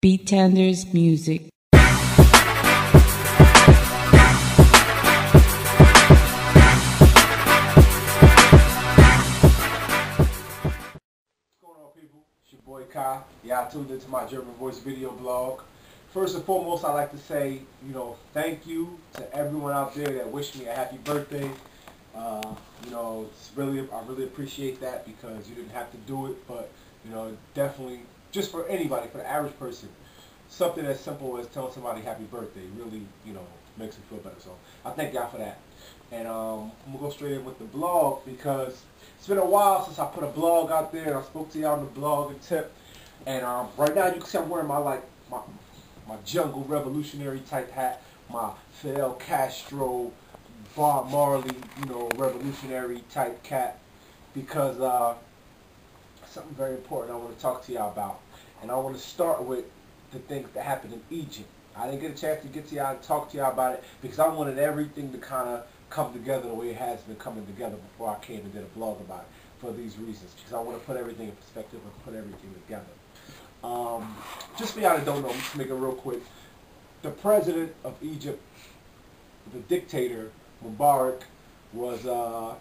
Beat Tenders Music. What's going on, people? It's your boy Kai. Y'all tuned into my Jurban Voice video blog. First and foremost, I'd like to say, thank you to everyone out there that wished me a happy birthday. I really appreciate that because you didn't have to do it, but definitely just for anybody, for the average person, something as simple as telling somebody happy birthday really, makes me feel better. So I thank y'all for that. And I'm gonna go straight in with the blog because it's been a while since I put a blog out there and I spoke to y'all on the blog and tip. And right now you can see I'm wearing my jungle revolutionary type hat, my Fidel Castro, Bob Marley, revolutionary type cap, because something very important I want to talk to y'all about. And I want to start with the things that happened in Egypt. I didn't get a chance to get to y'all and talk to y'all about it because I wanted everything to kind of come together the way it has been coming together before I came and did a blog about it, for these reasons, because I want to put everything in perspective and put everything together. Just for y'all that don't know, let's make it real quick. The president of Egypt, the dictator, Mubarak, was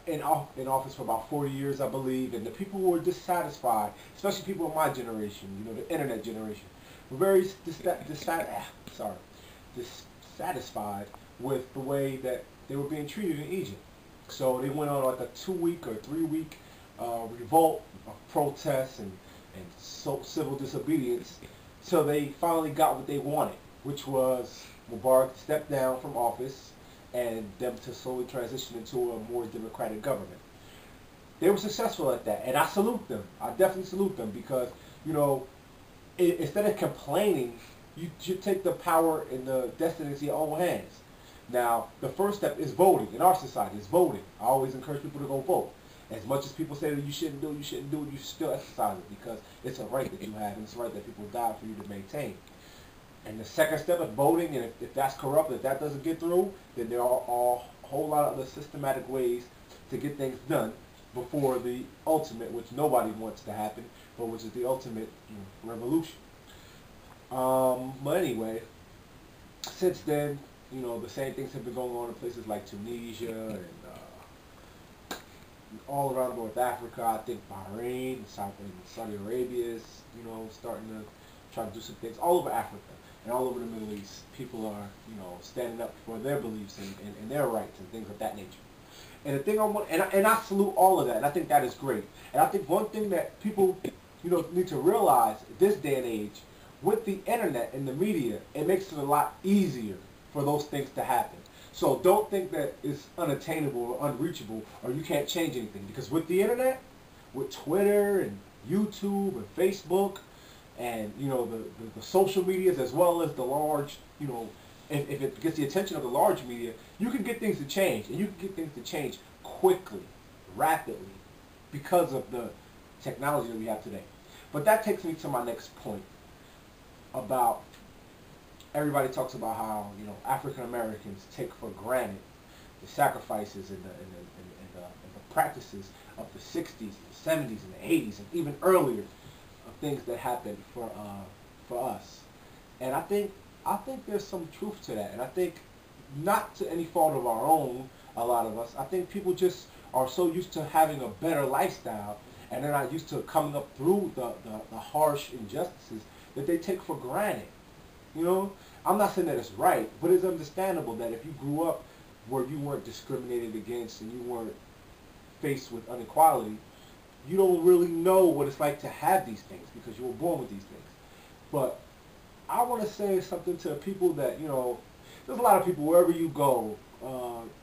in office for about 40 years, I believe, and the people were dissatisfied, especially people of my generation, the internet generation, were very dissatisfied with the way that they were being treated in Egypt. So they went on like a 2-week or 3-week revolt, protests, and civil disobedience, so they finally got what they wanted, which was Mubarak to step down from office and them to slowly transition into a more democratic government. They were successful at that, and I salute them. I definitely salute them because, instead of complaining, you should take the power and the destiny into your own hands. Now, the first step is voting. In our society, is voting. I always encourage people to go vote. As much as people say that you shouldn't do it, you should still exercise it because it's a right that you have, and it's a right that people die for you to maintain. And the second step is voting, and if that's corrupt, if that doesn't get through, then there are a whole lot of other systematic ways to get things done before the ultimate, which nobody wants to happen, but which is the ultimate revolution. But anyway, since then, the same things have been going on in places like Tunisia and all around North Africa. I think Bahrain, Saudi Arabia is, starting to try to do some things. All over Africa and all over the Middle East, people are, standing up for their beliefs and their rights and things of that nature. And the thing I want, and I salute all of that, and I think that is great. And I think one thing that people, need to realize at this day and age, with the internet and the media, it makes it a lot easier for those things to happen. So don't think that it's unattainable or unreachable or you can't change anything. Because with the internet, with Twitter and YouTube and Facebook and, the social medias as well as the large, if it gets the attention of the large media, you can get things to change. And you can get things to change quickly, rapidly, because of the technology that we have today. But that takes me to my next point about everybody talks about how, African Americans take for granted the sacrifices and the practices of the 60s, the 70s, and the 80s, and even earlier of things that happened for us. And I think there's some truth to that. And I think not to any fault of our own, a lot of us, I think people just are so used to having a better lifestyle and they're not used to coming up through the harsh injustices that they take for granted. I'm not saying that it's right, but it's understandable that if you grew up where you weren't discriminated against and you weren't faced with inequality, you don't really know what it's like to have these things because you were born with these things. But I want to say something to people that, there's a lot of people wherever you go,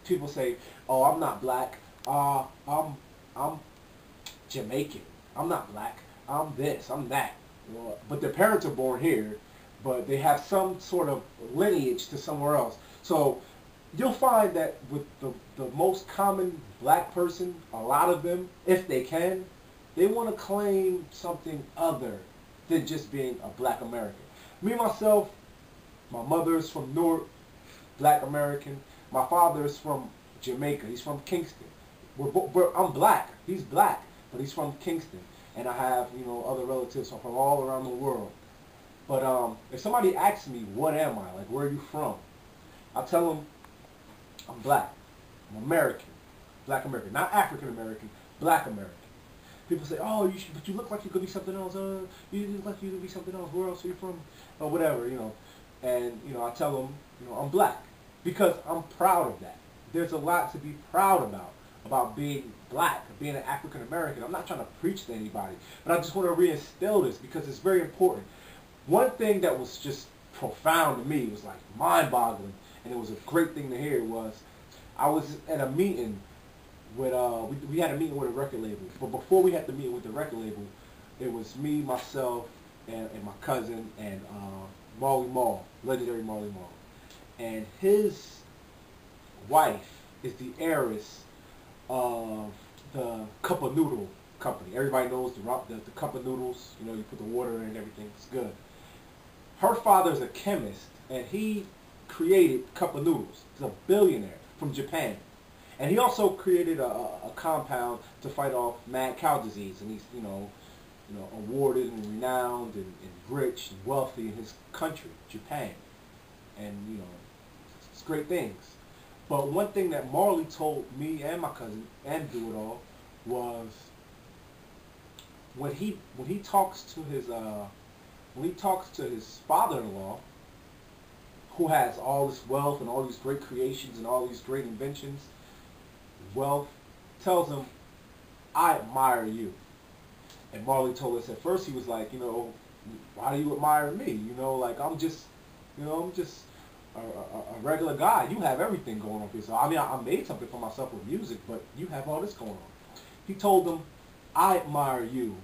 people say, oh, I'm not black, I'm Jamaican, I'm not black, I'm this, I'm that. But their parents are born here, but they have some sort of lineage to somewhere else. So you'll find that with the most common black person, a lot of them, if they can, they want to claim something other than just being a black American. Me, myself, my mother is from Newark, black American. My father is from Jamaica. He's from Kingston. I'm black. He's black, but he's from Kingston. And I have, other relatives from all around the world. But if somebody asks me, what am I? Like, where are you from? I'll tell them, I'm black. I'm American. Black American. Not African American. Black American. People say, oh, but you look like you could be something else. You look like you could be something else. Where else are you from? Or whatever, And, I tell them, I'm black. Because I'm proud of that. There's a lot to be proud about being black, being an African American. I'm not trying to preach to anybody, but I just want to reinstill this because it's very important. One thing that was just profound to me, was like mind-boggling, and it was a great thing to hear, was I was at a meeting with, we had a meeting with a record label, but before we had the meeting with the record label, it was me, myself, and my cousin, and Marley Marl, legendary Marley Marl. And his wife is the heiress of the Cup of Noodle company. Everybody knows the Cup of Noodles. You put the water in and everything. It's good. Her father's a chemist, and he created Cup of Noodles. He's a billionaire from Japan. And he also created a compound to fight off mad cow disease. And he's, awarded and renowned and rich and wealthy in his country, Japan. And, it's great things. But one thing that Marley told me and my cousin and Do It All was when he talks to his father-in-law, who has all this wealth and all these great creations and all these great inventions, wealth, tells him, I admire you. And Marley told us at first, he was like, why do you admire me? I'm just a regular guy. You have everything going on for yourself. I mean, I made something for myself with music, but you have all this going on. He told them, I admire you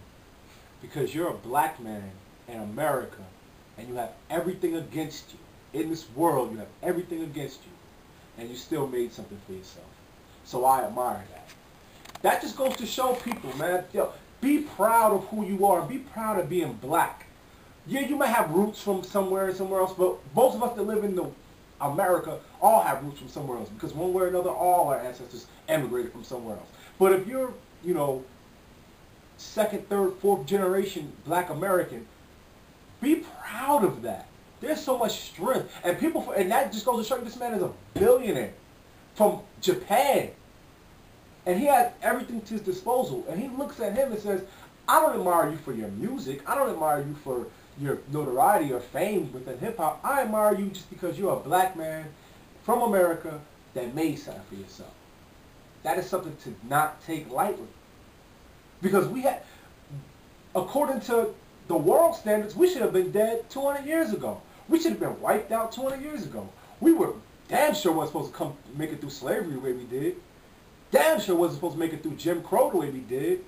because you're a black man in America and you have everything against you. In this world, you have everything against you, and you still made something for yourself. So I admire that. That just goes to show people, man, be proud of who you are and be proud of being black. Yeah, you might have roots from somewhere else, but most of us that live in America all have roots from somewhere else, because one way or another, all our ancestors emigrated from somewhere else. But if you're, second, third, fourth generation black American, be proud of that. There's so much strength. And that just goes to show you this man is a billionaire from Japan. And he has everything to his disposal. And he looks at him and says, I don't admire you for your music. I don't admire you for your notoriety or fame within hip-hop. I admire you just because you're a black man from America that made something for yourself. That is something to not take lightly. Because according to the world standards, we should have been dead 200 years ago. We should have been wiped out 200 years ago. We were damn sure wasn't supposed to make it through slavery the way we did. Damn sure wasn't supposed to make it through Jim Crow the way we did.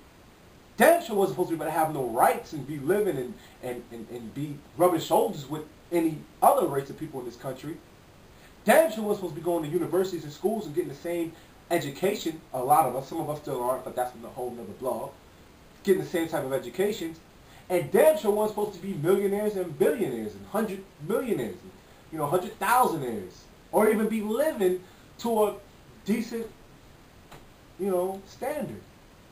Damn sure wasn't supposed to be able to have no rights and be living and be rubbing shoulders with any other race of people in this country. Damn sure wasn't supposed to be going to universities and schools and getting the same education. A lot of us, some of us still aren't, but that's a whole nother blog. Getting the same type of education. And damn sure wasn't supposed to be millionaires and billionaires and 100 millionaires and 100,000aires, or even be living to a decent standard.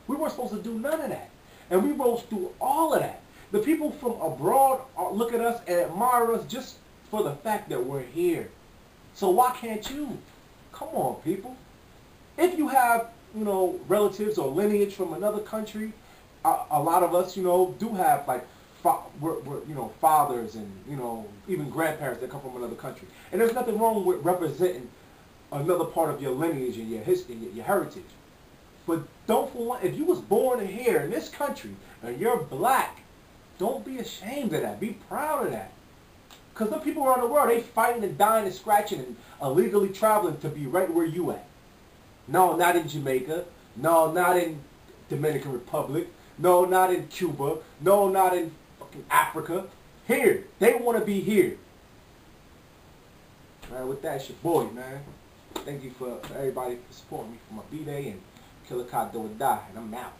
We weren't supposed to do none of that. And we rose through all of that. The people from abroad look at us and admire us just for the fact that we're here. So why can't you? Come on, people. If you have, relatives or lineage from another country, a lot of us, do have like, we're fathers and, even grandparents that come from another country. And there's nothing wrong with representing another part of your lineage and your history and your heritage. But don't for one, if you was born here in this country and you're black, don't be ashamed of that. Be proud of that. Because the people around the world, they fighting and dying and scratching and illegally traveling to be right where you at. No, not in Jamaica. No, not in Dominican Republic. No, not in Cuba. No, not in fucking Africa. Here. They want to be here. All right, with that, it's your boy, man. Thank you for everybody for supporting me for my B-Day and Killah Do or Die, and I'm out.